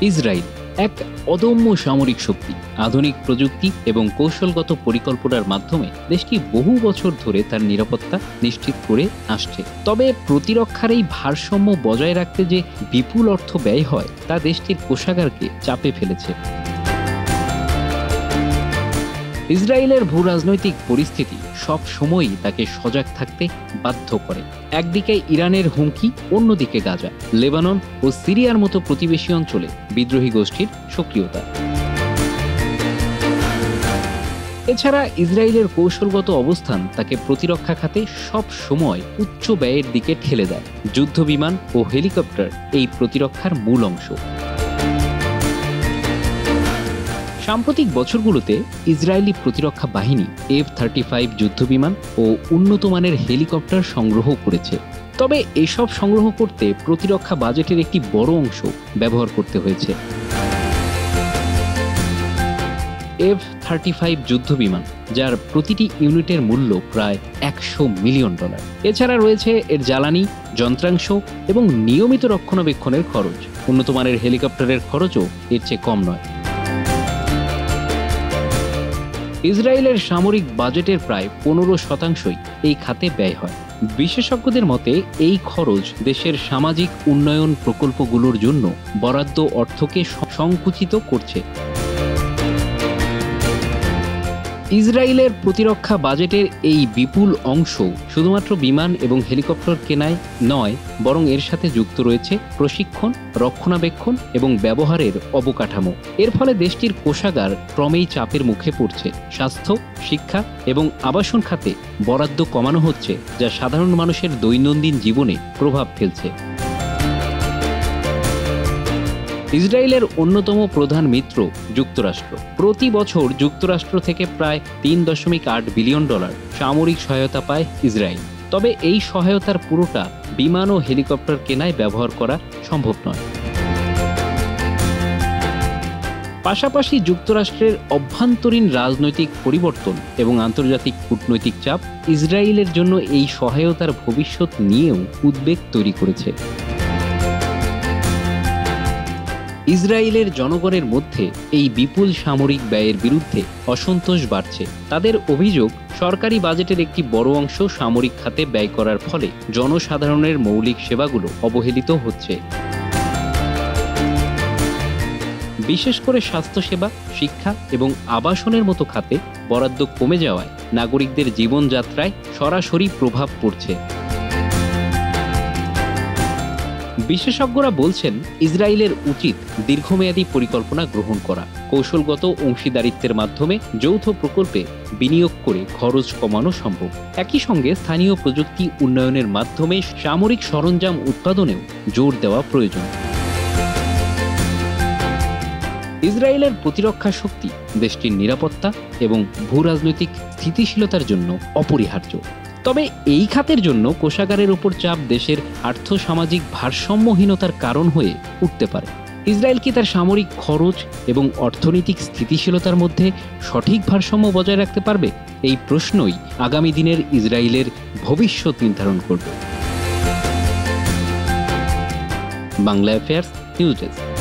Israel এক অদম্য সামরিক শক্তি। আধুনিক প্রযুক্তি এবং কৌশলগত পরিকল্পনার মাধ্যমে দেশটি বহু বছর ধরে তার নিরাপত্তা নিশ্চিত করে আসছে। তবে প্রতিরক্ষার এই ভারসাম্য বজায় রাখতে যে বিপুল অর্থ ব্যয় হয় তা দেশটির কোষাগারকে চাপে ফেলেছে। ইসরায়েলের ভূরাজনৈতিক পরিস্থিতি সব সময়ই তাকে সজাগ থাকতে বাধ্য করে। একদিকে ইরানের হুমকি, অন্যদিকে গাজা, লেবানন ও সিরিয়ার মতো প্রতিবেশী অঞ্চলে বিদ্রোহী গোষ্ঠীর সক্রিয়তা। এছাড়া ইসরায়েলের কৌশলগত অবস্থান তাকে প্রতিরক্ষা খাতে সব সময় উচ্চ ব্যয়ের দিকে ঠেলে দেয়। যুদ্ধ বিমান ও হেলিকপ্টার এই প্রতিরক্ষার মূল অংশ। সাম্প্রতিক বছরগুলোতে ইসরায়েলি প্রতিরক্ষা বাহিনী F-35 যুদ্ধবিমান ও উন্নত মানের হেলিকপ্টার সংগ্রহ করেছে। তবে এসব সংগ্রহ করতে প্রতিরক্ষা বাজেটের একটি বড় অংশ ব্যবহার করতে হয়েছে। F-35 যুদ্ধবিমান, যার প্রতিটি ইউনিটের মূল্য প্রায় $100 মিলিয়ন। এছাড়া রয়েছে এর জ্বালানি, যন্ত্রাংশ এবং নিয়মিত রক্ষণাবেক্ষণের খরচ। উন্নত মানের হেলিকপ্টারের খরচও এর চেয়ে কম নয়। ইসরায়েলের সামরিক বাজেটের প্রায় 15% এই খাতে ব্যয় হয়। বিশেষজ্ঞদের মতে এই খরচ দেশের সামাজিক উন্নয়ন প্রকল্পগুলোর জন্য বরাদ্দ অর্থকে সংকুচিত করছে। ইসরায়েলের প্রতিরক্ষা বাজেটের এই বিপুল অংশ শুধুমাত্র বিমান এবং হেলিকপ্টার কেনায় নয়, বরং এর সাথে যুক্ত রয়েছে প্রশিক্ষণ, রক্ষণাবেক্ষণ এবং ব্যবহারের অবকাঠামো। এর ফলে দেশটির কোষাগার ক্রমেই চাপের মুখে পড়ছে। স্বাস্থ্য, শিক্ষা এবং আবাসন খাতে বরাদ্দ কমানো হচ্ছে, যা সাধারণ মানুষের দৈনন্দিন জীবনে প্রভাব ফেলছে। ইসরায়েলের অন্যতম প্রধান মিত্র যুক্তরাষ্ট্র। প্রতি বছর যুক্তরাষ্ট্র থেকে প্রায় $3.8 বিলিয়ন সামরিক সহায়তা পায় ইসরায়েল। তবে এই সহায়তার পুরোটা বিমান ও হেলিকপ্টার কেনায় ব্যবহার করা সম্ভব নয়। পাশাপাশি যুক্তরাষ্ট্রের অভ্যন্তরীণ রাজনৈতিক পরিবর্তন এবং আন্তর্জাতিক কূটনৈতিক চাপ ইসরায়েলের জন্য এই সহায়তার ভবিষ্যৎ নিয়েও উদ্বেগ তৈরি করেছে। ইসরায়েলের জনগণের মধ্যে এই বিপুল সামরিক ব্যয়ের বিরুদ্ধে অসন্তোষ বাড়ছে। তাদের অভিযোগ, সরকারি বাজেটের একটি বড় অংশ সামরিক খাতে ব্যয় করার ফলে জনসাধারণের মৌলিক সেবাগুলো অবহেলিত হচ্ছে। বিশেষ করে স্বাস্থ্যসেবা, শিক্ষা এবং আবাসনের মতো খাতে বরাদ্দ কমে যাওয়ায় নাগরিকদের জীবনযাত্রায় সরাসরি প্রভাব পড়ছে। বিশেষজ্ঞরা বলছেন, ইসরায়েলের উচিত দীর্ঘমেয়াদী পরিকল্পনা গ্রহণ করা, কৌশলগত অংশীদারিত্বের মাধ্যমে যৌথ প্রকল্পে বিনিয়োগ করে খরচ কমানো সম্ভব। একই সঙ্গে স্থানীয় প্রযুক্তি উন্নয়নের মাধ্যমে সামরিক সরঞ্জাম উৎপাদনেও জোর দেওয়া প্রয়োজন। ইসরায়েলের প্রতিরক্ষা শক্তি দেশটির নিরাপত্তা এবং ভূরাজনৈতিক স্থিতিশীলতার জন্য অপরিহার্য। তবে এই খাতের জন্য কোষাগারের উপর চাপ দেশের আর্থসামাজিক ভারসাম্যহীনতার কারণ হয়ে উঠতে পারে। ইসরায়েল কি তার সামরিক খরচ এবং অর্থনৈতিক স্থিতিশীলতার মধ্যে সঠিক ভারসাম্য বজায় রাখতে পারবে? এই প্রশ্নই আগামী দিনের ইসরায়েলের ভবিষ্যৎ নির্ধারণ করবে। Bangla affairs news desk.